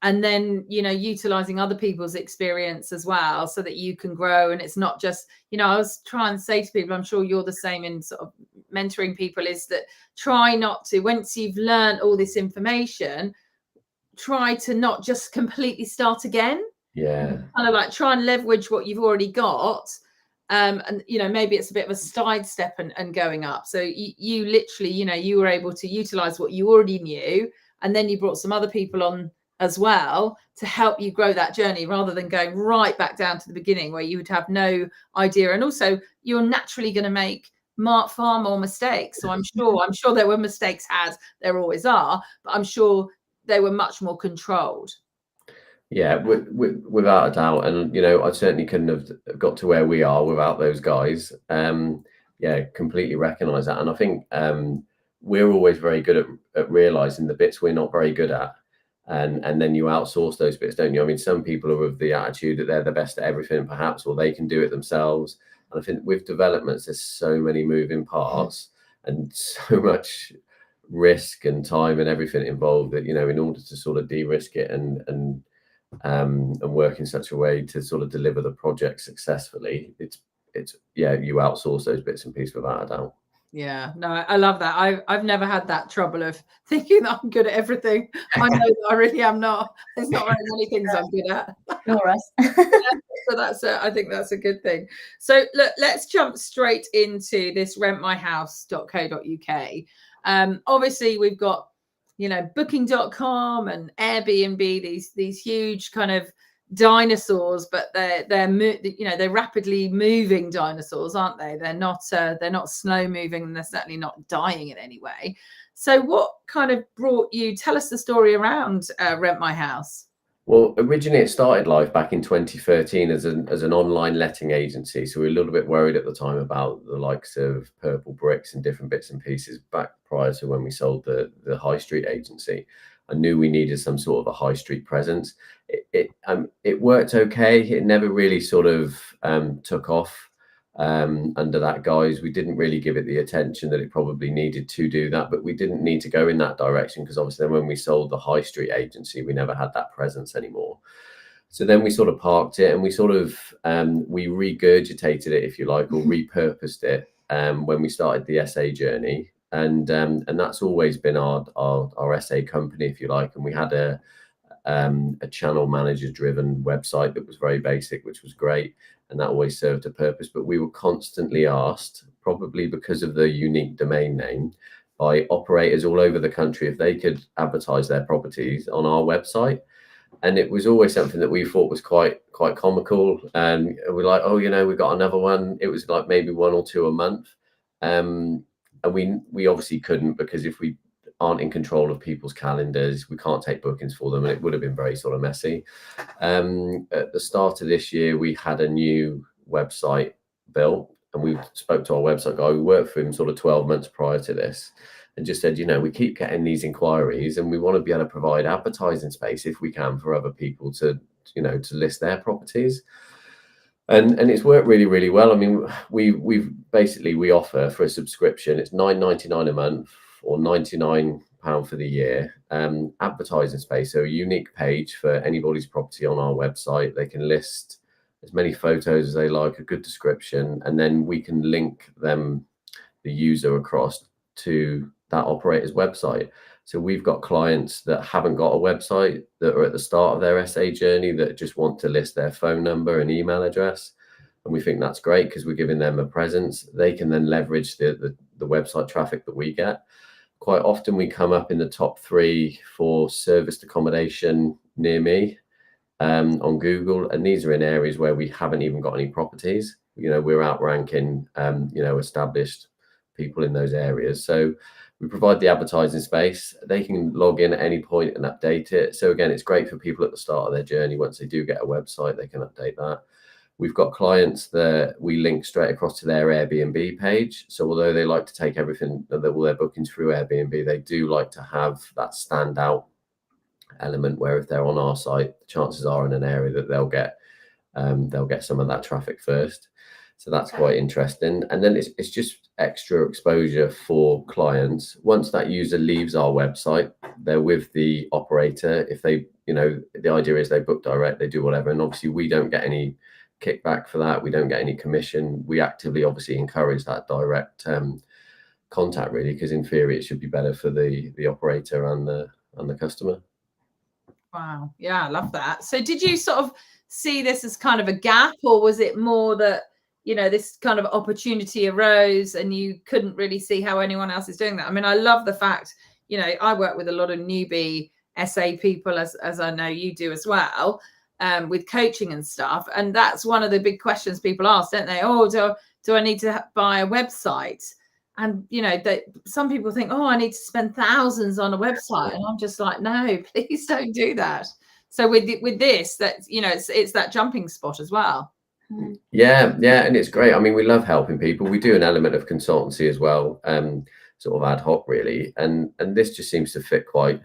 and then utilizing other people's experience as well, so that you can grow. And it's not just, I was trying to say to people, I'm sure you're the same in sort of mentoring people, is that try not to, once you've learned all this information, try to not just completely start again. Yeah, kind of like try and leverage what you've already got. And maybe it's a bit of a sidestep and going up. So you literally, you were able to utilize what you already knew, and then you brought some other people on as well to help you grow that journey, rather than going right back down to the beginning where you would have no idea. And also, you're naturally going to make far more mistakes. So I'm sure there were mistakes had, there always are, but I'm sure they were much more controlled. Yeah, without a doubt. And I certainly couldn't have got to where we are without those guys. Yeah, completely recognize that. And I think we're always very good at realizing the bits we're not very good at. and then you outsource those bits, don't you? I mean, some people are of the attitude that they're the best at everything, perhaps, or they can do it themselves. And I think with developments, there's so many moving parts and so much risk and time and everything involved that, you know, in order to sort of de-risk it and work in such a way to sort of deliver the project successfully, it's yeah, you outsource those bits and pieces without a doubt. Yeah, no, I love that. I've never had that trouble of thinking that I'm good at everything. I know that I really am not. There's not very many things I'm good at. Nor us. So that's I think that's a good thing. So look, let's jump straight into this rentmyhouse.co.uk. Obviously we've got, you know, booking.com and Airbnb, these huge kind of dinosaurs, but they're you know, they're rapidly moving dinosaurs, aren't they? They're not slow moving, and they're certainly not dying in any way. So what kind of tell us the story around Rent My House? Well, originally it started life back in 2013 as an online letting agency. So we were a little bit worried at the time about the likes of Purple Bricks and different bits and pieces back prior to when we sold the high street agency. I knew we needed some sort of a high street presence. It worked okay. It never really sort of took off under that guise. We didn't really give it the attention that it probably needed to do that, but we didn't need to go in that direction because obviously then when we sold the high street agency, we never had that presence anymore. So then we sort of parked it and we sort of we regurgitated it, if you like, or repurposed it when we started the SA journey. And that's always been our SA company, if you like. And we had a channel manager driven website that was very basic, which was great. And that always served a purpose. But we were constantly asked, probably because of the unique domain name, by operators all over the country if they could advertise their properties on our website. And it was always something that we thought was quite comical. And we're like, oh, you know, we've got another one. It was like maybe 1 or 2 a month. And we obviously couldn't, because if we aren't in control of people's calendars, we can't take bookings for them, and it would have been very sort of messy. At the start of this year, we had a new website built, and we spoke to our website guy. We worked for him sort of 12 months prior to this, and just said, you know, we keep getting these inquiries, and we want to be able to provide advertising space if we can for other people to, you know, to list their properties. And it's worked really, really well. I mean, we offer for a subscription, it's £9.99 a month or £99 for the year, advertising space. So a unique page for anybody's property on our website. They can list as many photos as they like, a good description, and then we can link them, the user, across to that operator's website. So we've got clients that haven't got a website, that are at the start of their SA journey, that just want to list their phone number and email address. And we think that's great because we're giving them a presence. They can then leverage the website traffic that we get. Quite often we come up in the top 3 for serviced accommodation near me on Google. And these are in areas where we haven't even got any properties. You know, we're outranking, you know, established people in those areas. So we provide the advertising space. They can log in at any point and update it. So again, it's great for people at the start of their journey. Once they do get a website, they can update that. We've got clients that we link straight across to their Airbnb page. So although they like to take everything, all their bookings through Airbnb, they do like to have that standout element where if they're on our site, the chances are in an area that they'll get some of that traffic first. So that's quite interesting. And then it's just extra exposure for clients. Once that user leaves our website, they're with the operator. If they, you know, the idea is they book direct, they do whatever. And obviously we don't get any kickback for that. We don't get any commission. We actively obviously encourage that direct contact, really, because in theory it should be better for the operator and the customer. Wow. Yeah, I love that. So did you sort of see this as kind of a gap, or was it more that, you know, this kind of opportunity arose and you couldn't really see how anyone else is doing that? I mean, I love the fact, you know, I work with a lot of newbie SA people, as I know you do as well, with coaching and stuff. And that's one of the big questions people ask, don't they? Oh, do I need to buy a website? And, you know, that some people think, oh, I need to spend thousands on a website. And I'm just like, no, please don't do that. So with this, that, you know, it's that jumping spot as well. Yeah, and it's great. I mean, we love helping people. We do an element of consultancy as well, sort of ad hoc, really. And this just seems to fit quite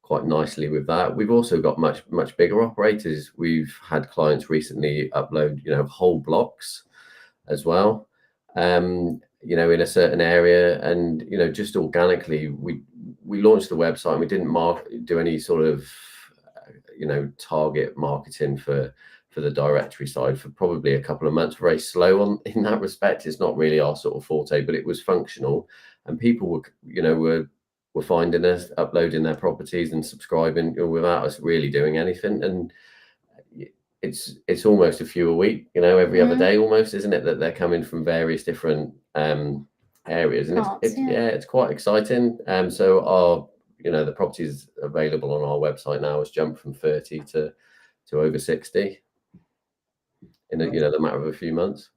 quite nicely with that. We've also got much bigger operators. We've had clients recently upload, whole blocks as well, in a certain area, and just organically we launched the website, and we didn't do any sort of target marketing for the directory side for probably a couple of months. Very slow in that respect. It's not really our sort of forte, but it was functional, and people were finding us, uploading their properties and subscribing without us really doing anything. And it's almost a few a week, every other day almost, isn't it, that they're coming from various different areas, and it's quite exciting. So our the properties available on our website now has jumped from 30 to over 60 in the matter of a few months.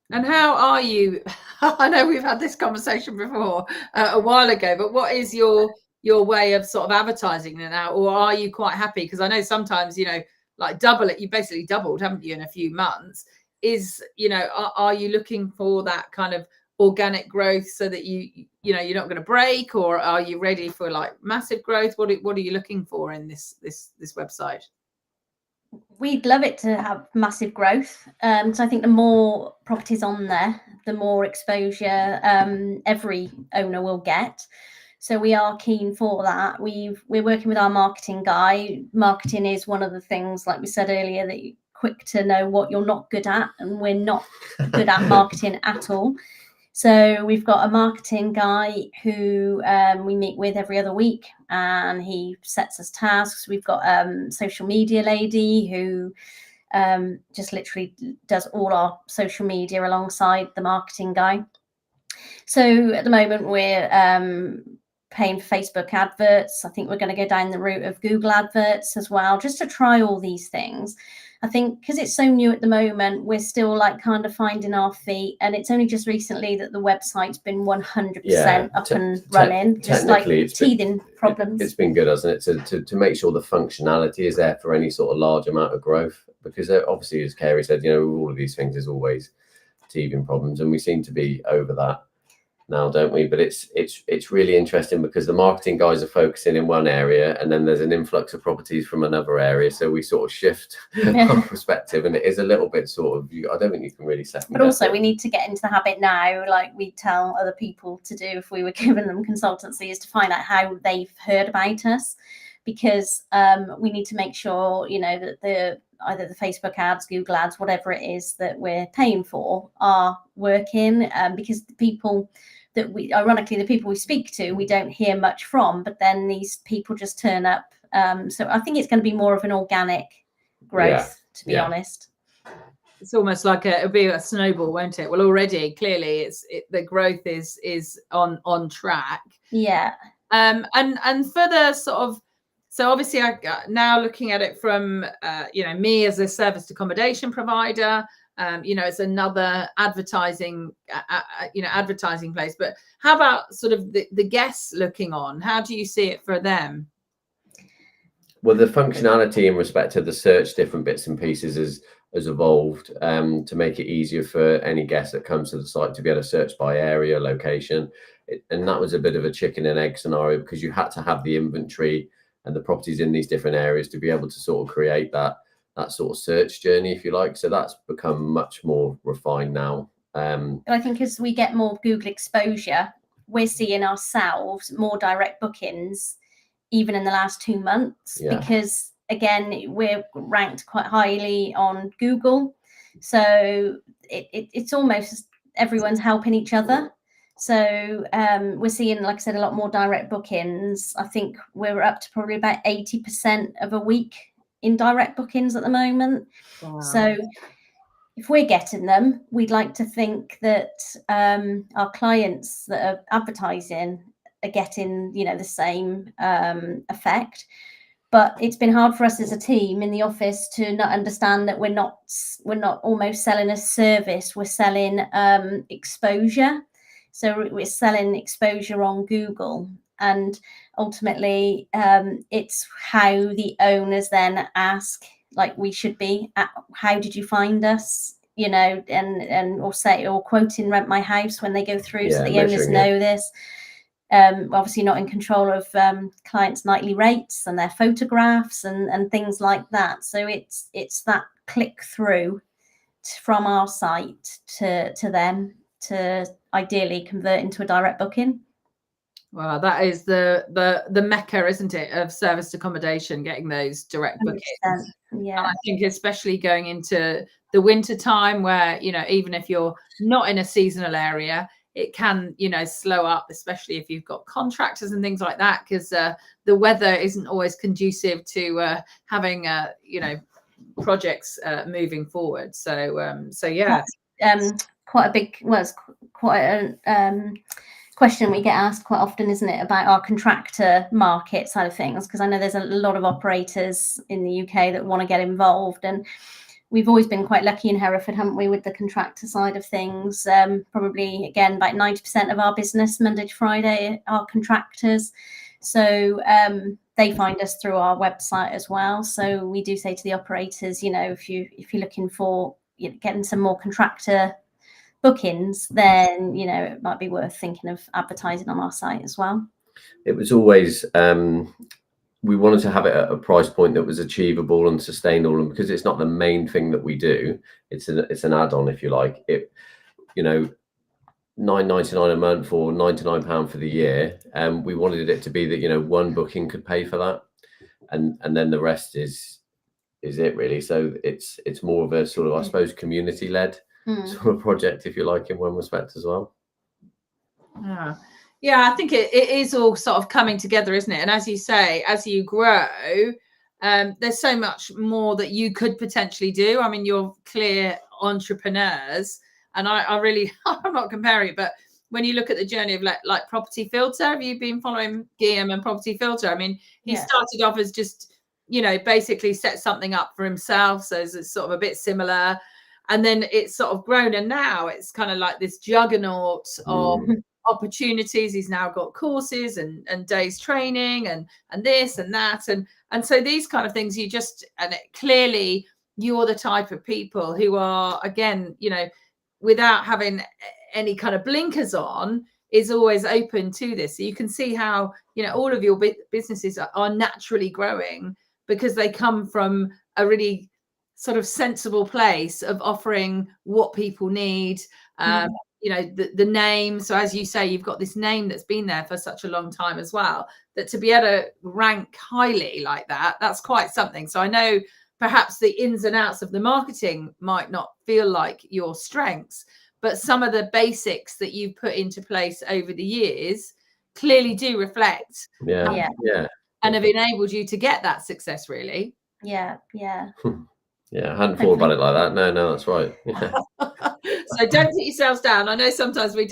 And how are you? I know we've had this conversation before a while ago, but what is your way of sort of advertising it now, or are you quite happy? Because I know sometimes, like double it, you basically doubled, haven't you, in a few months? Are you looking for that kind of organic growth so that you're not going to break, or are you ready for like massive growth? What are you looking for in this website? We'd love it to have massive growth. So I think the more properties on there, the more exposure every owner will get. So we are keen for that. We're working with our marketing guy. Marketing is one of the things, like we said earlier, that you're quick to know what you're not good at, and we're not good at marketing at all. So we've got a marketing guy who we meet with every other week, and he sets us tasks. We've got a social media lady who just literally does all our social media alongside the marketing guy. So at the moment we're paying for Facebook adverts. I think we're going to go down the route of Google adverts as well, just to try all these things. I think because it's so new at the moment, we're still like kind of finding our feet, and it's only just recently that the website's been 100% up and running, just like teething problems. It's been good, hasn't it, to make sure the functionality is there for any sort of large amount of growth, because obviously, as Carey said, all of these things is always teething problems, and we seem to be over that now, don't we? But it's really interesting because the marketing guys are focusing in one area, and then there's an influx of properties from another area, so we sort of shift our perspective, and it is a little bit sort of, I don't think you can really second but also we need to get into the habit now, like we tell other people to do if we were giving them consultancy, is to find out how they've heard about us, because we need to make sure that either the Facebook ads, Google ads, whatever it is that we're paying for are working, because the people the people we speak to, we don't hear much from, but then these people just turn up. So I think it's going to be more of an organic growth, to be honest. It's almost like it'll be a snowball, won't it? Well, already clearly the growth is on track. Yeah. And for the sort of, so obviously now looking at it from me as a serviced accommodation provider, it's another advertising place. But how about sort of the guests looking on? How do you see it for them? Well, the functionality in respect to the search different bits and pieces has evolved to make it easier for any guest that comes to the site to be able to search by area, location. And that was a bit of a chicken and egg scenario, because you had to have the inventory and the properties in these different areas to be able to sort of create that sort of search journey, if you like. So that's become much more refined now. And I think as we get more Google exposure, we're seeing ourselves more direct bookings even in the last 2 months, because again, we're ranked quite highly on Google. So it's almost everyone's helping each other. So we're seeing, like I said, a lot more direct bookings. I think we're up to probably about 80% of a week in direct bookings at the moment. Wow. So if we're getting them, we'd like to think that our clients that are advertising are getting the same effect. But it's been hard for us as a team in the office to not understand that we're not almost selling a service, we're selling exposure. So we're selling exposure on Google, and ultimately it's how the owners then ask, like we should be, how did you find us, and or say, or quoting Rent My House when they go through, so the owners know this. obviously not in control of clients' nightly rates and their photographs and things like that. So it's that click through from our site to them to ideally convert into a direct booking. Well, that is the mecca, isn't it, of serviced accommodation, getting those direct bookings. Yeah. And I think especially going into the winter time where, you know, even if you're not in a seasonal area, it can, you know, slow up, especially if you've got contractors and things like that, because the weather isn't always conducive to having, you know, projects moving forward. So yeah. Quite a big, well, it's quite a question we get asked quite often, isn't it, about our contractor market side of things? Because I know there's a lot of operators in the UK that want to get involved, and we've always been quite lucky in Hereford, haven't we, with the contractor side of things. Probably, again, about 90% of our business Monday to Friday are contractors. So they find us through our website as well. So we do say to the operators, you know, if you're looking for getting some more contractor bookings, then, you know, it might be worth thinking of advertising on our site as well. It was always we wanted to have it at a price point that was achievable and sustainable, and because it's not the main thing that we do, it's an add-on, if you like. It, you know, £9.99 a month or £99 for the year, and we wanted it to be that, you know, one booking could pay for that, and then the rest is it really. So it's more of a sort of, I suppose, community-led sort of project, if you like, in one respect as well. Yeah, I think it is all sort of coming together, isn't it? And as you say, as you grow, there's so much more that you could potentially do. I mean, you're clear entrepreneurs, and I really, I'm not comparing it, but when you look at the journey of like Property Filter, have you been following Guillaume and Property Filter? I mean, he started off as just, you know, basically set something up for himself. So it's sort of a bit similar. And then it's sort of grown. And now it's kind of like this juggernaut of opportunities. He's now got courses and days training and this and that. And so these kind of things, clearly you're the type of people who are, again, you know, without having any kind of blinkers on, is always open to this. So you can see how, you know, all of your businesses are naturally growing because they come from a really sort of sensible place of offering what people need. You know, the name. So as you say, you've got this name that's been there for such a long time as well, that to be able to rank highly like that, that's quite something. So I know perhaps the ins and outs of the marketing might not feel like your strengths, but some of the basics that you've put into place over the years clearly do reflect. Yeah. And have enabled you to get that success, really. Yeah. Yeah, I hadn't thought about it like that. No, that's right. Yeah. So don't put yourselves down. I know sometimes we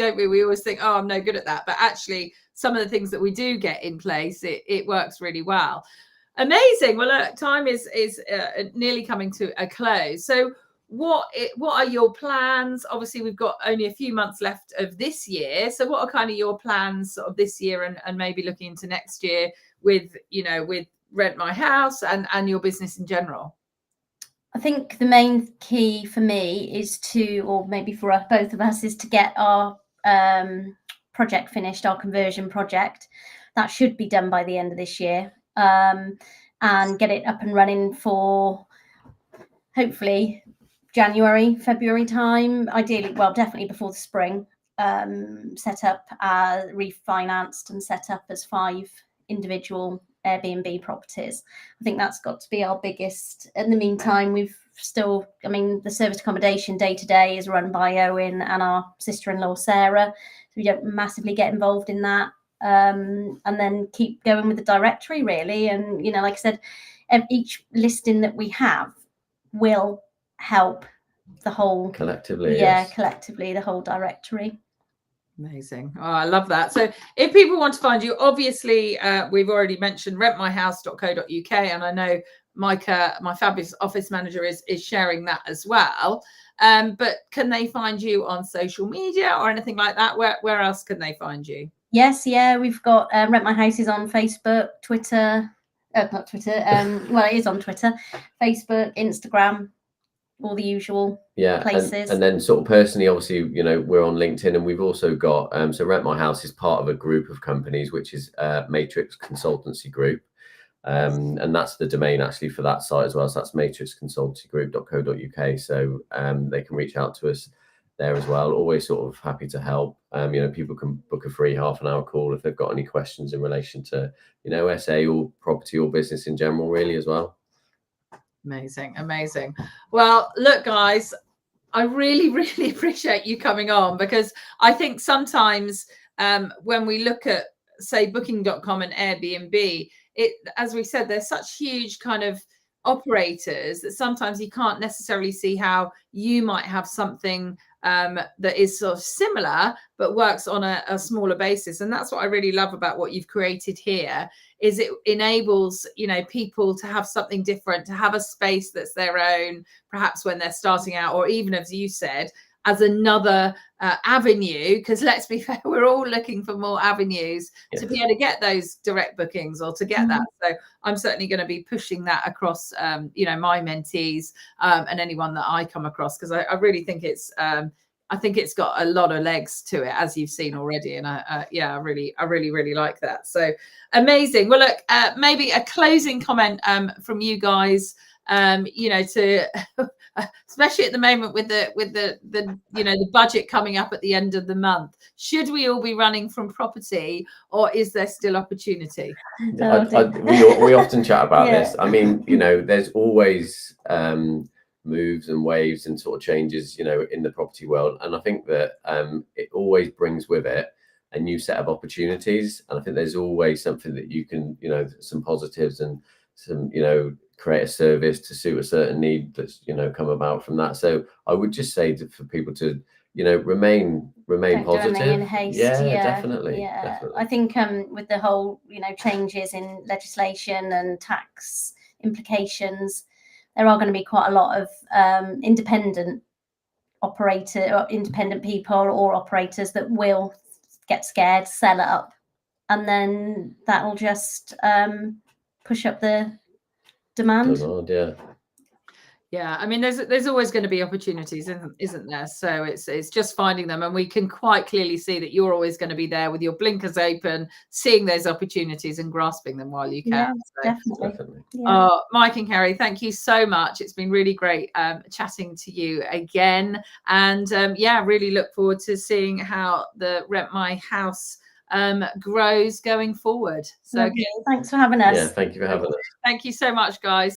always think, oh, I'm no good at that. But actually, some of the things that we do get in place, it works really well. Amazing. Well, look, time is nearly coming to a close. So what are your plans? Obviously, we've got only a few months left of this year. So what are kind of your plans sort of this year and maybe looking into next year with, you know, with Rent My House and your business in general? I think the main key for me is to, or maybe for us, both of us, is to get our project finished, our conversion project. That should be done by the end of this year, and get it up and running for hopefully January, February time. Ideally, well, definitely before the spring. Set up, refinanced and set up as 5 individual Airbnb properties. I think that's got to be our biggest. In the meantime, we've still, I mean, the service accommodation day to day is run by Owen and our sister-in-law Sarah, so we don't massively get involved in that. And then keep going with the directory, really. And, you know, like I said, each listing that we have will help the whole collectively. Collectively, the whole directory. Amazing. Oh, I love that. So if people want to find you, obviously, we've already mentioned rentmyhouse.co.uk, and I know Micah, my fabulous office manager, is sharing that as well. But can they find you on social media or anything like that? Where else can they find you? Yes, we've got Rent My House is on Facebook, Twitter, not Twitter. Well, it is on Twitter, Facebook, Instagram. all the usual Yeah, places. and then sort of personally, obviously, you know, we're on LinkedIn, and we've also got so Rent My House is part of a group of companies, which is Matrix Consultancy Group. And that's the domain actually for that site as well. So that's matrixconsultancygroup.co.uk. So they can reach out to us there as well. Always sort of happy to help. You know, people can book a free half-an-hour call if they've got any questions in relation to, you know, SA or property or business in general, really, as well. Amazing, amazing. Well, look, guys, I really, really appreciate you coming on, because I think sometimes when we look at, say, booking.com and Airbnb, as we said, there's such huge kind of operators that sometimes you can't necessarily see how you might have something that is sort of similar but works on a smaller basis. And that's what I really love about what you've created here, is it enables, you know, people to have something different, to have a space that's their own, perhaps when they're starting out, or even, as you said, as another avenue, because let's be fair, we're all looking for more avenues to be able to get those direct bookings or to get that. So I'm certainly going to be pushing that across, you know, my mentees and anyone that I come across, because I really think it's got a lot of legs to it, as you've seen already. And I really like that. So amazing. Well, look, maybe a closing comment from you guys. You know, to especially at the moment with the you know, the budget coming up at the end of the month, should we all be running from property, or is there still opportunity? We often chat about this. I mean, you know, there's always moves and waves and sort of changes, you know, in the property world, and I think that it always brings with it a new set of opportunities, and I think there's always something that you can, you know, some positives and some, you know, create a service to suit a certain need that's, you know, come about from that. So I would just say for people to, you know, remain positive. Remain in haste. Definitely. I think with the whole, you know, changes in legislation and tax implications, there are going to be quite a lot of independent people or operators that will get scared, sell it up, and then that will just push up the demand. Yeah, I mean, there's always going to be opportunities, isn't there? So it's just finding them, and we can quite clearly see that you're always going to be there with your blinkers open, seeing those opportunities and grasping them while you can. Definitely. Mike and Carey, thank you so much. It's been really great chatting to you again, and really look forward to seeing how the Rent My House grows going forward. So thanks for having us. Thank you for having us. Thank you so much, guys.